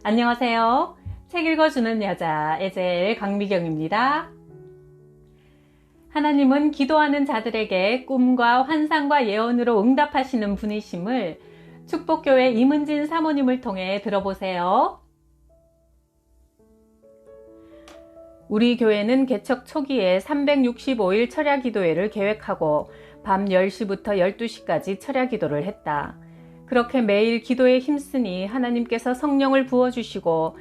안녕하세요. 책 읽어주는 여자 에젤 강미경입니다. 하나님은 기도하는 자들에게 꿈과 환상과 예언으로 응답하시는 분이심을 축복교회 임은진 사모님을 통해 들어보세요. 우리 교회는 개척 초기에 365일 철야 기도회를 계획하고 밤 10시부터 12시까지 철야 기도를 했다. 그렇게 매일 기도에 힘쓰니 하나님께서 성령을 부어주시고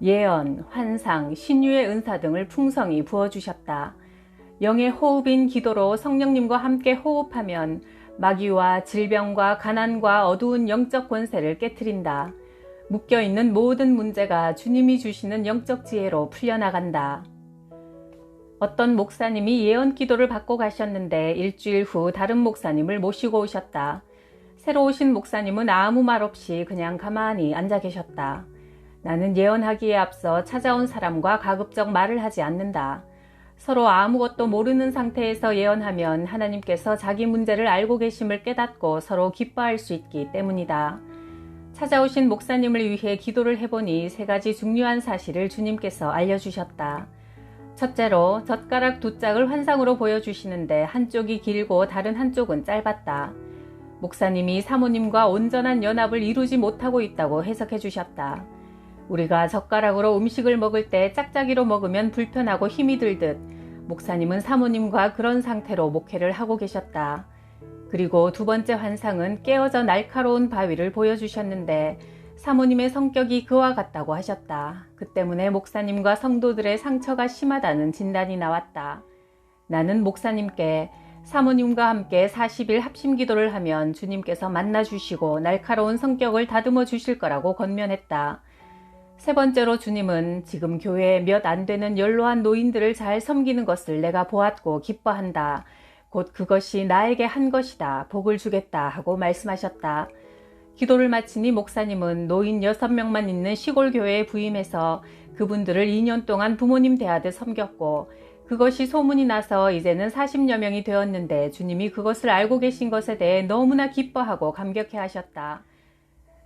예언, 환상, 신유의 은사 등을 풍성히 부어주셨다. 영의 호흡인 기도로 성령님과 함께 호흡하면 마귀와 질병과 가난과 어두운 영적 권세를 깨트린다. 묶여있는 모든 문제가 주님이 주시는 영적 지혜로 풀려나간다. 어떤 목사님이 예언 기도를 받고 가셨는데 일주일 후 다른 목사님을 모시고 오셨다. 새로 오신 목사님은 아무 말 없이 그냥 가만히 앉아 계셨다. 나는 예언하기에 앞서 찾아온 사람과 가급적 말을 하지 않는다. 서로 아무것도 모르는 상태에서 예언하면 하나님께서 자기 문제를 알고 계심을 깨닫고 서로 기뻐할 수 있기 때문이다. 찾아오신 목사님을 위해 기도를 해보니 3가지 중요한 사실을 주님께서 알려주셨다. 첫째로 젓가락 2짝을 환상으로 보여주시는데 한쪽이 길고 다른 한쪽은 짧았다. 목사님이 사모님과 온전한 연합을 이루지 못하고 있다고 해석해 주셨다. 우리가 젓가락으로 음식을 먹을 때 짝짝이로 먹으면 불편하고 힘이 들듯 목사님은 사모님과 그런 상태로 목회를 하고 계셨다. 그리고 2번째 환상은 깨어져 날카로운 바위를 보여주셨는데 사모님의 성격이 그와 같다고 하셨다. 그 때문에 목사님과 성도들의 상처가 심하다는 진단이 나왔다. 나는 목사님께 사모님과 함께 40일 합심 기도를 하면 주님께서 만나주시고 날카로운 성격을 다듬어 주실 거라고 권면했다. 3번째로 주님은 지금 교회에 몇 안 되는 연로한 노인들을 잘 섬기는 것을 내가 보았고 기뻐한다. 곧 그것이 나에게 한 것이다. 복을 주겠다 하고 말씀하셨다. 기도를 마치니 목사님은 노인 6명만 있는 시골 교회에 부임해서 그분들을 2년 동안 부모님 대하듯 섬겼고 그것이 소문이 나서 이제는 40여 명이 되었는데 주님이 그것을 알고 계신 것에 대해 너무나 기뻐하고 감격해 하셨다.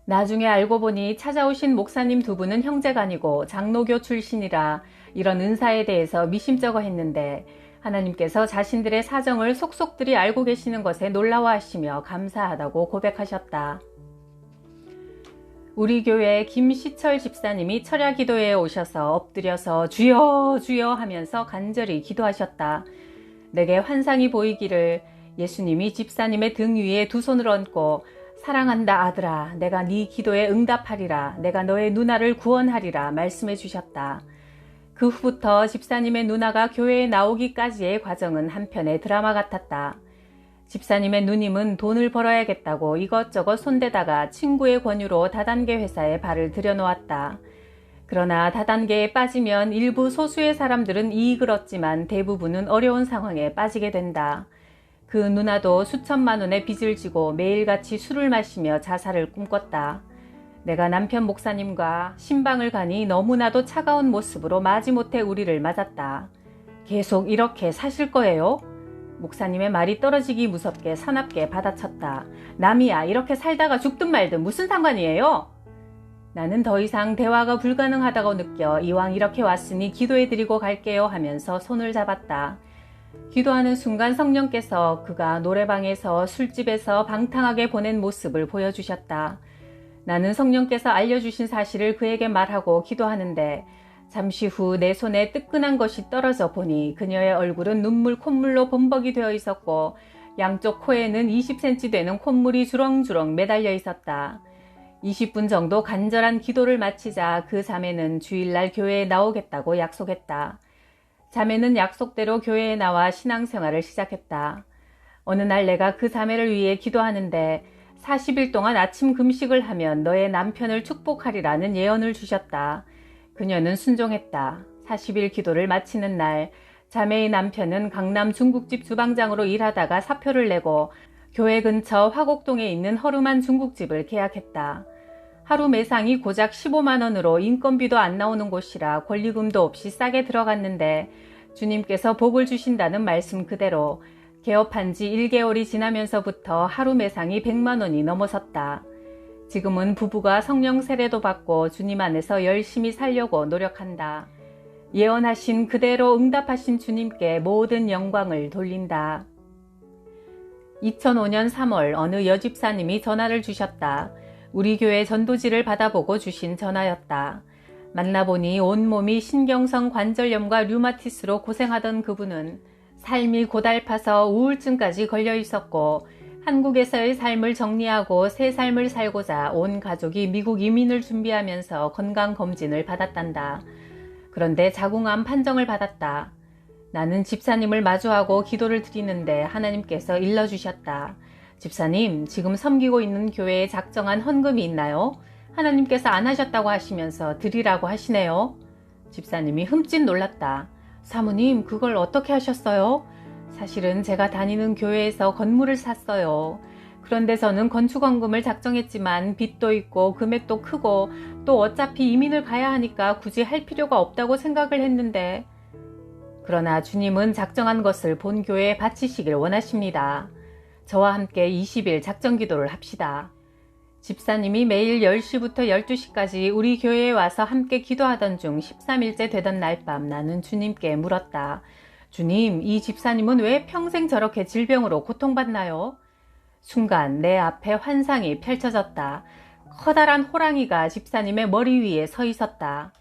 나중에 알고 보니 찾아오신 목사님 2분은 형제간이고 장로교 출신이라 이런 은사에 대해서 미심쩍어 했는데 하나님께서 자신들의 사정을 속속들이 알고 계시는 것에 놀라워하시며 감사하다고 고백하셨다. 우리 교회 김시철 집사님이 철야 기도회에 오셔서 엎드려서 주여 주여 하면서 간절히 기도하셨다. 내게 환상이 보이기를 예수님이 집사님의 등 위에 2 손을 얹고 사랑한다 아들아 내가 네 기도에 응답하리라 내가 너의 누나를 구원하리라 말씀해 주셨다. 그 후부터 집사님의 누나가 교회에 나오기까지의 과정은 한편의 드라마 같았다. 집사님의 누님은 돈을 벌어야겠다고 이것저것 손대다가 친구의 권유로 다단계 회사에 발을 들여놓았다. 그러나 다단계에 빠지면 일부 소수의 사람들은 이익을 얻지만 대부분은 어려운 상황에 빠지게 된다. 그 누나도 수천만 원의 빚을 지고 매일같이 술을 마시며 자살을 꿈꿨다. 내가 남편 목사님과 신방을 가니 너무나도 차가운 모습으로 마지못해 우리를 맞았다. 계속 이렇게 사실 거예요? 목사님의 말이 떨어지기 무섭게 사납게 받아쳤다. 남이야 이렇게 살다가 죽든 말든 무슨 상관이에요? 나는 더 이상 대화가 불가능하다고 느껴 이왕 이렇게 왔으니 기도해드리고 갈게요 하면서 손을 잡았다. 기도하는 순간 성령께서 그가 노래방에서 술집에서 방탕하게 보낸 모습을 보여주셨다. 나는 성령께서 알려주신 사실을 그에게 말하고 기도하는데 잠시 후 내 손에 뜨끈한 것이 떨어져 보니 그녀의 얼굴은 눈물 콧물로 범벅이 되어 있었고 양쪽 코에는 20cm 되는 콧물이 주렁주렁 매달려 있었다. 20분 정도 간절한 기도를 마치자 그 자매는 주일날 교회에 나오겠다고 약속했다. 자매는 약속대로 교회에 나와 신앙생활을 시작했다. 어느 날 내가 그 자매를 위해 기도하는데 40일 동안 아침 금식을 하면 너의 남편을 축복하리라는 예언을 주셨다. 그녀는 순종했다. 40일 기도를 마치는 날 자매의 남편은 강남 중국집 주방장으로 일하다가 사표를 내고 교회 근처 화곡동에 있는 허름한 중국집을 계약했다. 하루 매상이 고작 15만 원으로 인건비도 안 나오는 곳이라 권리금도 없이 싸게 들어갔는데 주님께서 복을 주신다는 말씀 그대로 개업한 지 1개월이 지나면서부터 하루 매상이 100만 원이 넘어섰다. 지금은 부부가 성령 세례도 받고 주님 안에서 열심히 살려고 노력한다. 예언하신 그대로 응답하신 주님께 모든 영광을 돌린다. 2005년 3월 어느 여집사님이 전화를 주셨다. 우리 교회 전도지를 받아보고 주신 전화였다. 만나보니 온몸이 신경성 관절염과 류마티스로 고생하던 그분은 삶이 고달파서 우울증까지 걸려 있었고 한국에서의 삶을 정리하고 새 삶을 살고자 온 가족이 미국 이민을 준비하면서 건강검진을 받았단다. 그런데 자궁암 판정을 받았다. 나는 집사님을 마주하고 기도를 드리는데 하나님께서 일러주셨다. 집사님, 지금 섬기고 있는 교회에 작정한 헌금이 있나요? 하나님께서 안 하셨다고 하시면서 드리라고 하시네요. 집사님이 흠칫 놀랐다. 사모님, 그걸 어떻게 하셨어요? 사실은 제가 다니는 교회에서 건물을 샀어요. 그런데 저는 건축헌금을 작정했지만 빚도 있고 금액도 크고 또 어차피 이민을 가야 하니까 굳이 할 필요가 없다고 생각을 했는데, 그러나 주님은 작정한 것을 본 교회에 바치시길 원하십니다. 저와 함께 20일 작정 기도를 합시다. 집사님이 매일 10시부터 12시까지 우리 교회에 와서 함께 기도하던 중 13일째 되던 날 밤 나는 주님께 물었다. 주님, 이 집사님은 왜 평생 저렇게 질병으로 고통받나요? 순간 내 앞에 환상이 펼쳐졌다. 커다란 호랑이가 집사님의 머리 위에 서 있었다.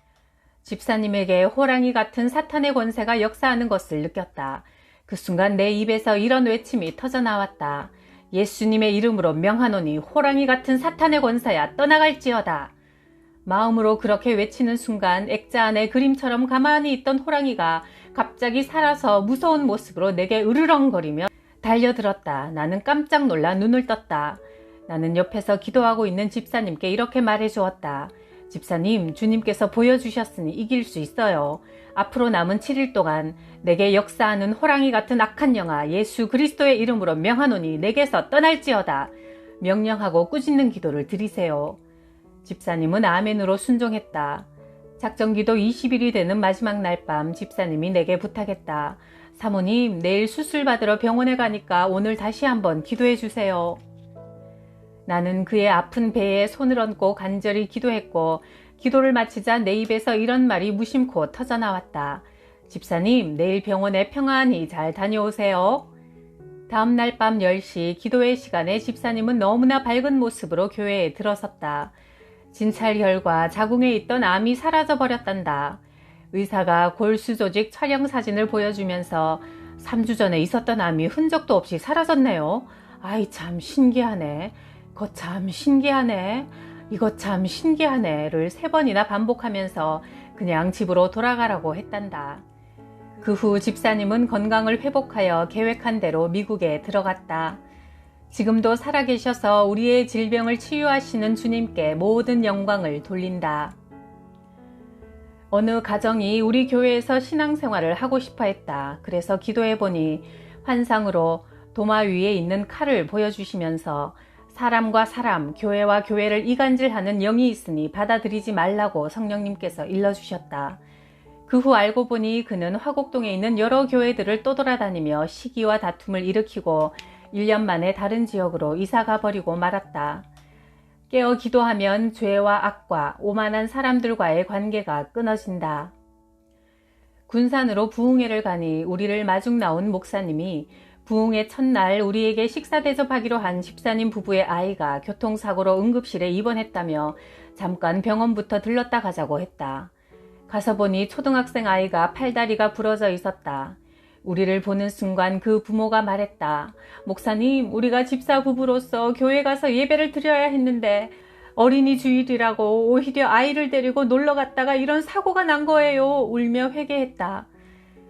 집사님에게 호랑이 같은 사탄의 권세가 역사하는 것을 느꼈다. 그 순간 내 입에서 이런 외침이 터져나왔다. 예수님의 이름으로 명하노니 호랑이 같은 사탄의 권세야 떠나갈지어다. 마음으로 그렇게 외치는 순간 액자 안에 그림처럼 가만히 있던 호랑이가 갑자기 살아서 무서운 모습으로 내게 으르렁거리며 달려들었다. 나는 깜짝 놀라 눈을 떴다. 나는 옆에서 기도하고 있는 집사님께 이렇게 말해 주었다. 집사님, 주님께서 보여주셨으니 이길 수 있어요. 앞으로 남은 7일 동안 내게 역사하는 호랑이 같은 악한 영아 예수 그리스도의 이름으로 명하노니 내게서 떠날지어다. 명령하고 꾸짖는 기도를 드리세요. 집사님은 아멘으로 순종했다. 작정기도 20일이 되는 마지막 날 밤 집사님이 내게 부탁했다. 사모님, 내일 수술 받으러 병원에 가니까 오늘 다시 한번 기도해 주세요. 나는 그의 아픈 배에 손을 얹고 간절히 기도했고 기도를 마치자 내 입에서 이런 말이 무심코 터져나왔다. 집사님, 내일 병원에 평안히 잘 다녀오세요. 다음 날 밤 10시 기도회 시간에 집사님은 너무나 밝은 모습으로 교회에 들어섰다. 진찰혈과 자궁에 있던 암이 사라져버렸단다. 의사가 골수 조직 촬영 사진을 보여주면서 3주 전에 있었던 암이 흔적도 없이 사라졌네요. 아이 참 신기하네. 거참 신기하네. 이거 참 신기하네를 3번이나 반복하면서 그냥 집으로 돌아가라고 했단다. 그 후 집사님은 건강을 회복하여 계획한 대로 미국에 들어갔다. 지금도 살아계셔서 우리의 질병을 치유하시는 주님께 모든 영광을 돌린다. 어느 가정이 우리 교회에서 신앙생활을 하고 싶어 했다. 그래서 기도해보니 환상으로 도마 위에 있는 칼을 보여주시면서 사람과 사람, 교회와 교회를 이간질하는 영이 있으니 받아들이지 말라고 성령님께서 일러주셨다. 그 후 알고 보니 그는 화곡동에 있는 여러 교회들을 떠돌아다니며 시기와 다툼을 일으키고 1년 만에 다른 지역으로 이사가 버리고 말았다. 깨어 기도하면 죄와 악과 오만한 사람들과의 관계가 끊어진다. 군산으로 부흥회를 가니 우리를 마중 나온 목사님이 부흥회 첫날 우리에게 식사 대접하기로 한 집사님 부부의 아이가 교통사고로 응급실에 입원했다며 잠깐 병원부터 들렀다 가자고 했다. 가서 보니 초등학생 아이가 팔다리가 부러져 있었다. 우리를 보는 순간 그 부모가 말했다. 목사님, 우리가 집사 부부로서 교회 가서 예배를 드려야 했는데 어린이 주일이라고 오히려 아이를 데리고 놀러 갔다가 이런 사고가 난 거예요. 울며 회개했다.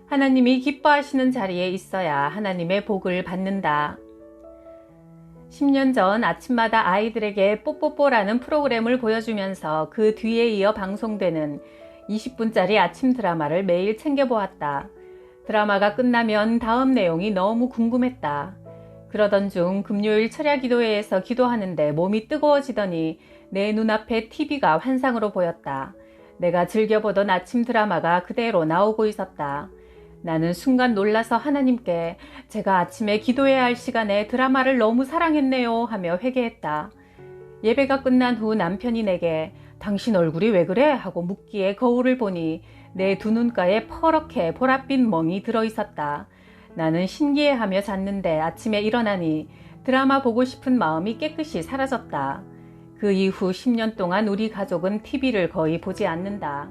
하나님이 기뻐하시는 자리에 있어야 하나님의 복을 받는다. 10년 전 아침마다 아이들에게 뽀뽀뽀라는 프로그램을 보여주면서 그 뒤에 이어 방송되는 20분짜리 아침 드라마를 매일 챙겨보았다. 드라마가 끝나면 다음 내용이 너무 궁금했다. 그러던 중 금요일 철야기도회에서 기도하는데 몸이 뜨거워지더니 내 눈앞에 TV가 환상으로 보였다. 내가 즐겨보던 아침 드라마가 그대로 나오고 있었다. 나는 순간 놀라서 하나님께 제가 아침에 기도해야 할 시간에 드라마를 너무 사랑했네요 하며 회개했다. 예배가 끝난 후 남편이 내게 당신 얼굴이 왜 그래? 하고 묻기에 거울을 보니 내 두 눈가에 퍼렇게 보랏빛 멍이 들어있었다. 나는 신기해하며 잤는데 아침에 일어나니 드라마 보고 싶은 마음이 깨끗이 사라졌다. 그 이후 10년 동안 우리 가족은 TV를 거의 보지 않는다.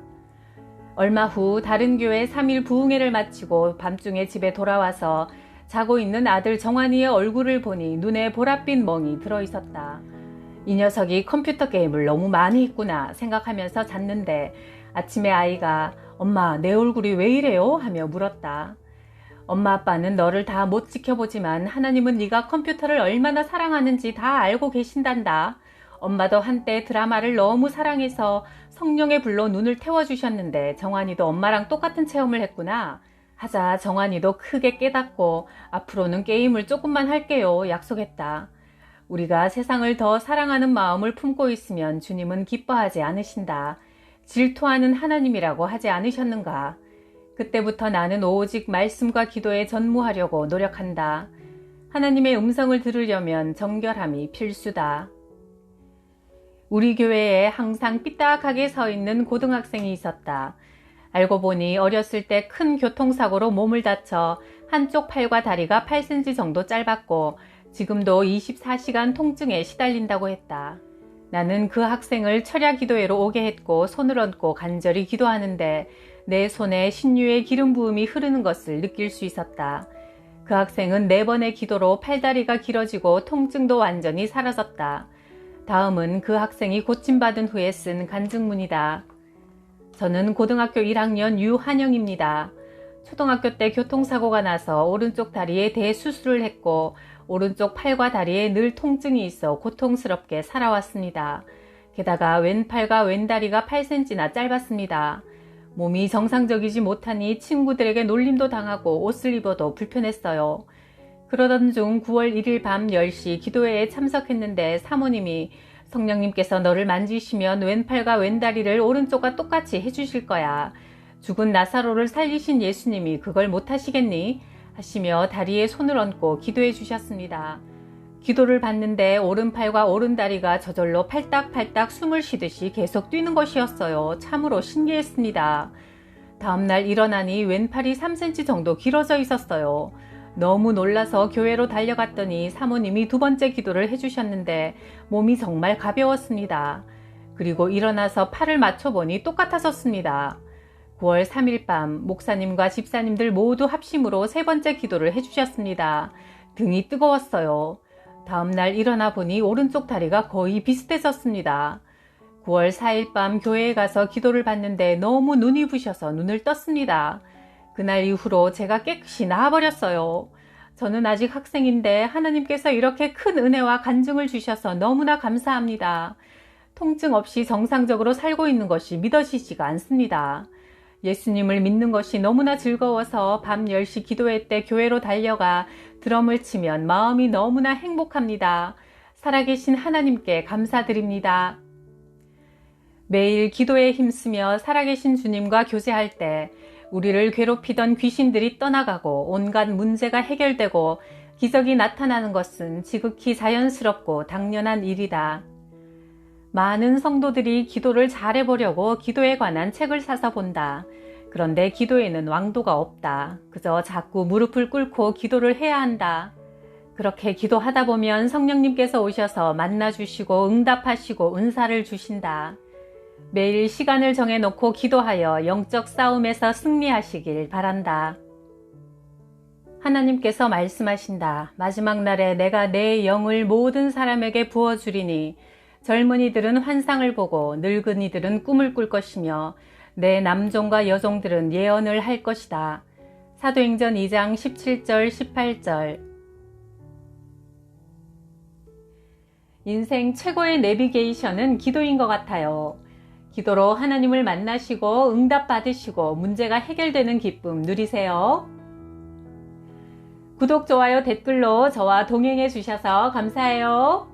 얼마 후 다른 교회 3일 부흥회를 마치고 밤중에 집에 돌아와서 자고 있는 아들 정환이의 얼굴을 보니 눈에 보랏빛 멍이 들어있었다. 이 녀석이 컴퓨터 게임을 너무 많이 했구나 생각하면서 잤는데 아침에 아이가 엄마 내 얼굴이 왜 이래요? 하며 물었다. 엄마 아빠는 너를 다 못 지켜보지만 하나님은 네가 컴퓨터를 얼마나 사랑하는지 다 알고 계신단다. 엄마도 한때 드라마를 너무 사랑해서 성령의 불로 눈을 태워주셨는데 정환이도 엄마랑 똑같은 체험을 했구나. 하자 정환이도 크게 깨닫고 앞으로는 게임을 조금만 할게요 약속했다. 우리가 세상을 더 사랑하는 마음을 품고 있으면 주님은 기뻐하지 않으신다. 질투하는 하나님이라고 하지 않으셨는가? 그때부터 나는 오직 말씀과 기도에 전무하려고 노력한다. 하나님의 음성을 들으려면 정결함이 필수다. 우리 교회에 항상 삐딱하게 서 있는 고등학생이 있었다. 알고 보니 어렸을 때 큰 교통사고로 몸을 다쳐 한쪽 팔과 다리가 8cm 정도 짧았고 지금도 24시간 통증에 시달린다고 했다. 나는 그 학생을 철야 기도회로 오게 했고 손을 얹고 간절히 기도하는데 내 손에 신유의 기름 부음이 흐르는 것을 느낄 수 있었다. 그 학생은 4번의 기도로 팔다리가 길어지고 통증도 완전히 사라졌다. 다음은 그 학생이 고침받은 후에 쓴 간증문이다. 저는 고등학교 1학년 유한영입니다. 초등학교 때 교통사고가 나서 오른쪽 다리에 대수술을 했고 오른쪽 팔과 다리에 늘 통증이 있어 고통스럽게 살아왔습니다. 게다가 왼팔과 왼다리가 8cm나 짧았습니다. 몸이 정상적이지 못하니 친구들에게 놀림도 당하고 옷을 입어도 불편했어요. 그러던 중 9월 1일 밤 10시 기도회에 참석했는데 사모님이 성령님께서 너를 만지시면 왼팔과 왼다리를 오른쪽과 똑같이 해주실 거야. 죽은 나사로를 살리신 예수님이 그걸 못하시겠니? 하시며 다리에 손을 얹고 기도해 주셨습니다. 기도를 받는데 오른팔과 오른다리가 저절로 팔딱팔딱 숨을 쉬듯이 계속 뛰는 것이었어요. 참으로 신기했습니다. 다음날 일어나니 왼팔이 3cm 정도 길어져 있었어요. 너무 놀라서 교회로 달려갔더니 사모님이 2번째 기도를 해주셨는데 몸이 정말 가벼웠습니다. 그리고 일어나서 팔을 맞춰보니 똑같아졌습니다. 9월 3일 밤 목사님과 집사님들 모두 합심으로 3번째 기도를 해주셨습니다. 등이 뜨거웠어요. 다음날 일어나 보니 오른쪽 다리가 거의 비슷해졌습니다. 9월 4일 밤 교회에 가서 기도를 받는데 너무 눈이 부셔서 눈을 떴습니다. 그날 이후로 제가 깨끗이 나아버렸어요. 저는 아직 학생인데 하나님께서 이렇게 큰 은혜와 간증을 주셔서 너무나 감사합니다. 통증 없이 정상적으로 살고 있는 것이 믿어지지가 않습니다. 예수님을 믿는 것이 너무나 즐거워서 밤 10시 기도회 때 교회로 달려가 드럼을 치면 마음이 너무나 행복합니다. 살아계신 하나님께 감사드립니다. 매일 기도에 힘쓰며 살아계신 주님과 교제할 때 우리를 괴롭히던 귀신들이 떠나가고 온갖 문제가 해결되고 기적이 나타나는 것은 지극히 자연스럽고 당연한 일이다. 많은 성도들이 기도를 잘해보려고 기도에 관한 책을 사서 본다. 그런데 기도에는 왕도가 없다. 그저 자꾸 무릎을 꿇고 기도를 해야 한다. 그렇게 기도하다 보면 성령님께서 오셔서 만나주시고 응답하시고 은사를 주신다. 매일 시간을 정해놓고 기도하여 영적 싸움에서 승리하시길 바란다. 하나님께서 말씀하신다. 마지막 날에 내가 내 영을 모든 사람에게 부어주리니 젊은이들은 환상을 보고 늙은이들은 꿈을 꿀 것이며 내 남종과 여종들은 예언을 할 것이다. 사도행전 2장 17절 18절. 인생 최고의 내비게이션은 기도인 것 같아요. 기도로 하나님을 만나시고 응답받으시고 문제가 해결되는 기쁨 누리세요. 구독, 좋아요, 댓글로 저와 동행해 주셔서 감사해요.